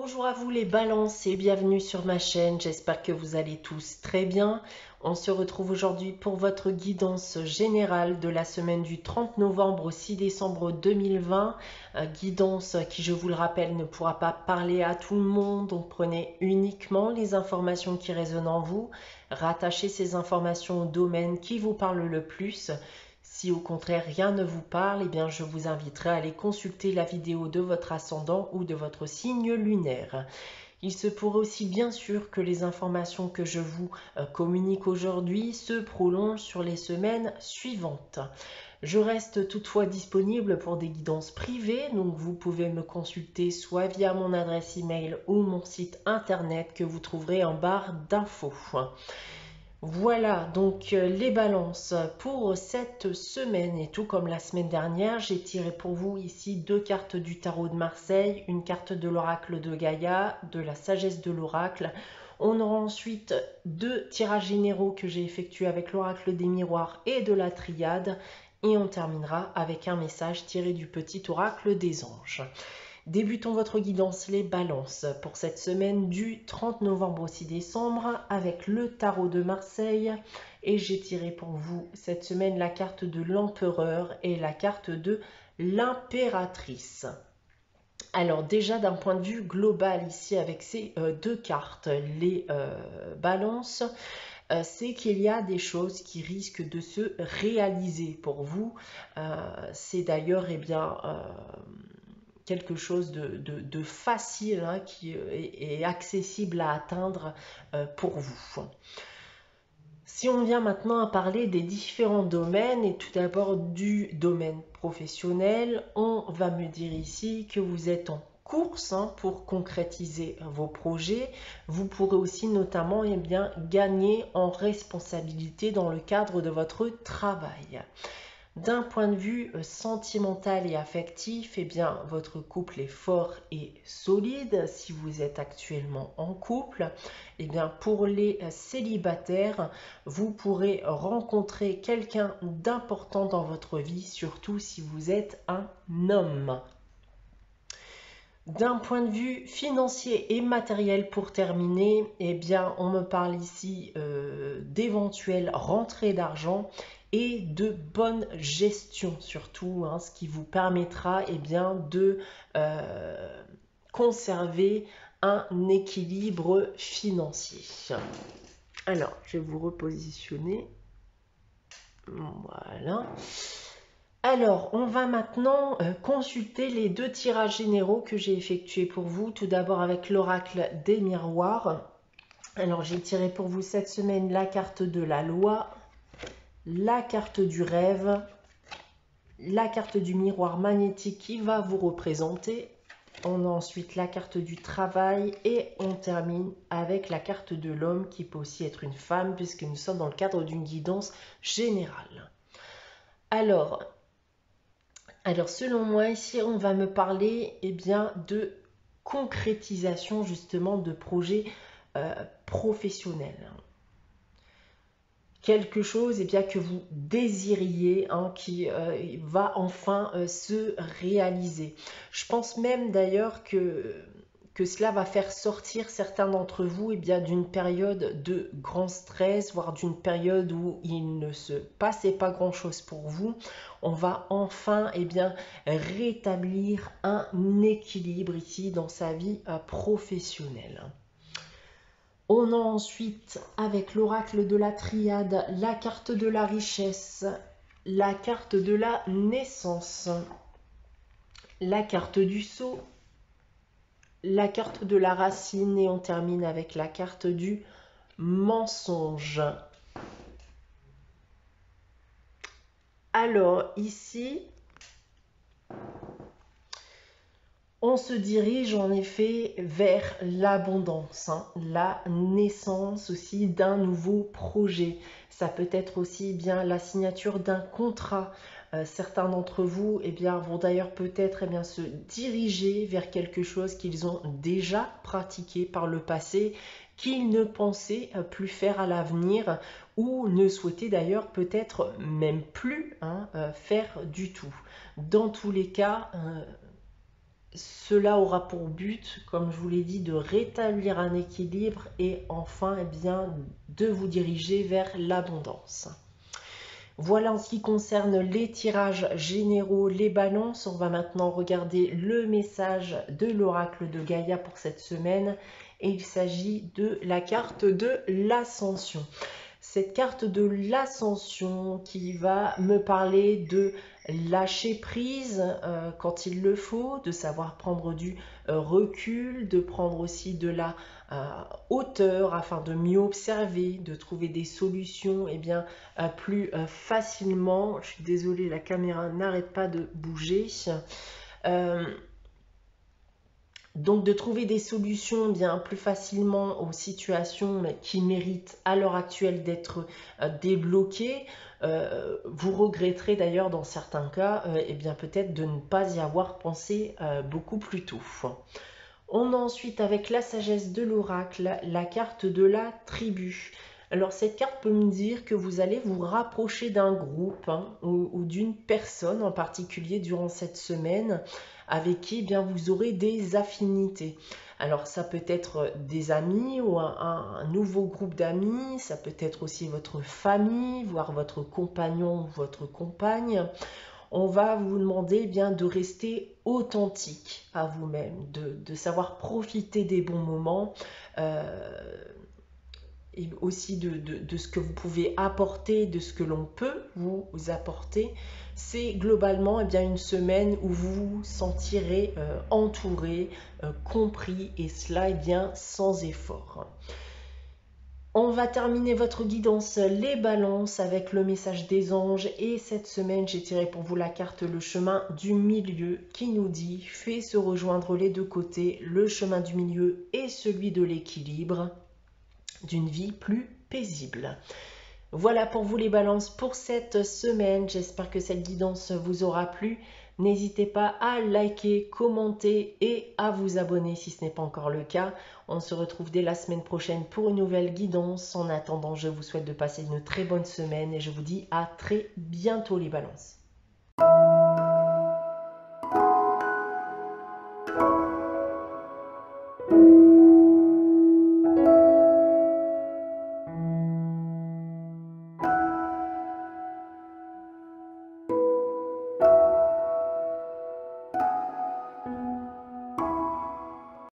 Bonjour à vous les balances et bienvenue sur ma chaîne, j'espère que vous allez tous très bien. On se retrouve aujourd'hui pour votre guidance générale de la semaine du 30 novembre au 6 décembre 2020. Guidance qui, je vous le rappelle, ne pourra pas parler à tout le monde, donc prenez uniquement les informations qui résonnent en vous. Rattachez ces informations au domaine qui vous parle le plus. Si au contraire rien ne vous parle, eh bien je vous inviterai à aller consulter la vidéo de votre ascendant ou de votre signe lunaire. Il se pourrait aussi bien sûr que les informations que je vous communique aujourd'hui se prolongent sur les semaines suivantes. Je reste toutefois disponible pour des guidances privées, donc vous pouvez me consulter soit via mon adresse email ou mon site internet que vous trouverez en barre d'infos. Voilà donc les balances pour cette semaine, et tout comme la semaine dernière, j'ai tiré pour vous ici deux cartes du tarot de Marseille, une carte de l'oracle de Gaïa, de la sagesse de l'oracle. On aura ensuite deux tirages généraux que j'ai effectués avec l'oracle des miroirs et de la triade, et on terminera avec un message tiré du petit oracle des anges. Débutons votre guidance les balances pour cette semaine du 30 novembre au 6 décembre avec le tarot de Marseille, et j'ai tiré pour vous cette semaine la carte de l'empereur et la carte de l'impératrice. Alors déjà d'un point de vue global ici avec ces deux cartes, les balances, c'est qu'il y a des choses qui risquent de se réaliser pour vous. C'est d'ailleurs quelque chose de facile qui est accessible à atteindre pour vous. Si on vient maintenant à parler des différents domaines, et tout d'abord du domaine professionnel, on va me dire ici que vous êtes en course pour concrétiser vos projets. Vous pourrez aussi notamment gagner en responsabilité dans le cadre de votre travail. D'un point de vue sentimental et affectif, votre couple est fort et solide. Si vous êtes actuellement en couple, pour les célibataires, vous pourrez rencontrer quelqu'un d'important dans votre vie, surtout si vous êtes un homme. D'un point de vue financier et matériel, pour terminer, on me parle ici d'éventuelles rentrées d'argent et de bonne gestion surtout, ce qui vous permettra de conserver un équilibre financier. Alors, je vais vous repositionner. Voilà. Alors, on va maintenant consulter les deux tirages généraux que j'ai effectués pour vous. Tout d'abord avec l'oracle des miroirs. Alors, j'ai tiré pour vous cette semaine la carte de la loi, la carte du rêve, la carte du miroir magnétique qui va vous représenter. On a ensuite la carte du travail et on termine avec la carte de l'homme qui peut aussi être une femme puisque nous sommes dans le cadre d'une guidance générale. Alors selon moi ici on va me parler de concrétisation justement de projets professionnels. Quelque chose que vous désiriez, qui va enfin se réaliser. Je pense même d'ailleurs que cela va faire sortir certains d'entre vous d'une période de grand stress, voire d'une période où il ne se passait pas grand chose pour vous. On va enfin rétablir un équilibre ici dans sa vie professionnelle. On a ensuite, avec l'oracle de la triade, la carte de la richesse, la carte de la naissance, la carte du sceau, la carte de la racine, et on termine avec la carte du mensonge. Alors ici, on se dirige en effet vers l'abondance, la naissance aussi d'un nouveau projet. Ça peut être aussi la signature d'un contrat. Certains d'entre vous vont d'ailleurs peut-être se diriger vers quelque chose qu'ils ont déjà pratiqué par le passé, qu'ils ne pensaient plus faire à l'avenir, ou ne souhaitaient d'ailleurs peut-être même plus faire du tout. Dans tous les cas, cela aura pour but, comme je vous l'ai dit, de rétablir un équilibre et enfin de vous diriger vers l'abondance. Voilà en ce qui concerne les tirages généraux, les balances. On va maintenant regarder le message de l'oracle de Gaïa pour cette semaine. Et il s'agit de la carte de l'ascension. Cette carte de l'ascension qui va me parler de lâcher prise quand il le faut, de savoir prendre du recul, de prendre aussi de la hauteur afin de mieux observer, de trouver des solutions plus facilement. Je suis désolée, la caméra n'arrête pas de bouger. Donc de trouver des solutions bien plus facilement aux situations qui méritent à l'heure actuelle d'être débloquées. Vous regretterez d'ailleurs dans certains cas peut-être de ne pas y avoir pensé beaucoup plus tôt. On a ensuite avec la sagesse de l'oracle la carte de la tribu. Alors cette carte peut me dire que vous allez vous rapprocher d'un groupe ou d'une personne en particulier durant cette semaine avec qui vous aurez des affinités. Alors ça peut être des amis ou un nouveau groupe d'amis, ça peut être aussi votre famille, voire votre compagnon ou votre compagne. On va vous demander de rester authentique à vous-même, de savoir profiter des bons moments et aussi de ce que vous pouvez apporter, de ce que l'on peut vous apporter. C'est globalement une semaine où vous vous sentirez entouré, compris, et cela sans effort. On va terminer votre guidance les balances avec le message des anges, et cette semaine j'ai tiré pour vous la carte le chemin du milieu qui nous dit: fais se rejoindre les deux côtés, le chemin du milieu et celui de l'équilibre d'une vie plus paisible. Voilà pour vous les balances pour cette semaine. J'espère que cette guidance vous aura plu. N'hésitez pas à liker, commenter et à vous abonner si ce n'est pas encore le cas. On se retrouve dès la semaine prochaine pour une nouvelle guidance. En attendant, je vous souhaite de passer une très bonne semaine et je vous dis à très bientôt les balances.